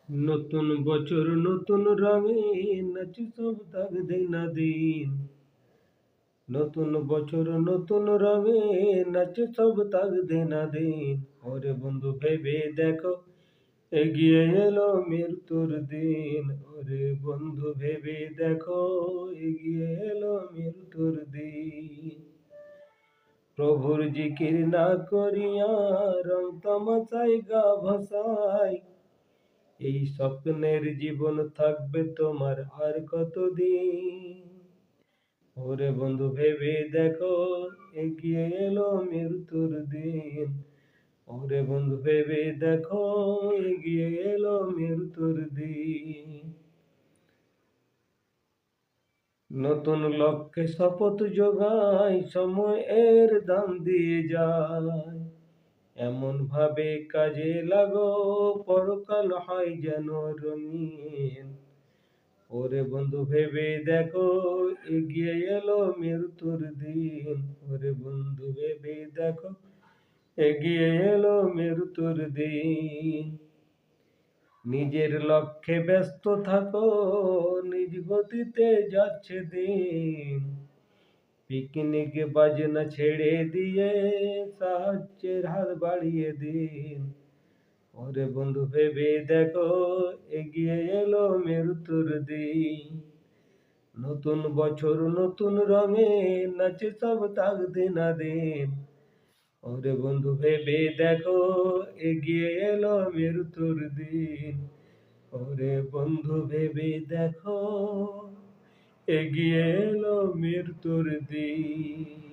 নতুন বছর নতুন রঙে নাচি সব দাগ দেনা দিন। নতুন বছর নতুন রঙে নাচে সব দাগ দেনা দিন। ওরে বন্ধু ভেবে দেখো এগিয়ে এলো মৃত্যুর দিন। ওরে বন্ধু ভেবে দেখো এগিয়ে এলো মৃত্যুর দিন। প্রভুর জিকির না করিয়া রং তামাশায় গা ভাসায়, এই স্বপ্নের জীবন থাকবে তোমার আর কতদিন। ওরে বন্ধু ভেবে দেখো এগিয়ে এলো মৃত্যুর দিন। ওরে বন্ধু ভেবে দেখো এগিয়ে এলো মৃত্যুর দিন। নতুন লক্ষ্যে শপথ যোগায়, সময়ের দাম দিয়ে যায়। এমন ভাবে কাজে লাগো পরকাল হয় যেন রঙিন। ওরে বন্ধু ভেবে দেখো এগিয়ে এলো মৃত্যুর দিন। ওরে বন্ধু ভেবে দেখো এগিয়ে এলো মৃত্যুর দিন। নিজের লক্ষ্যে ব্যস্ত থাকো, নিজ গতিতে যাচ্ছে দিন। পিকনিক বাজনা ছেড়ে দিয়ে সাহায্যের হাত বাড়িয়ে দিন। ওরে বন্ধু ভেবে দেখো এগিয়ে এলো মৃত্যুর দিন। নতুন বছর নতুন রঙে নাচে সব দাগ দেনা দিন। ওরে বন্ধু ভেবে দেখো এগিয়ে এলো মৃত্যুর দিন। ওরে বন্ধু ভেবে দেখো এগিয়ে এলো মৃত্যুর দিন।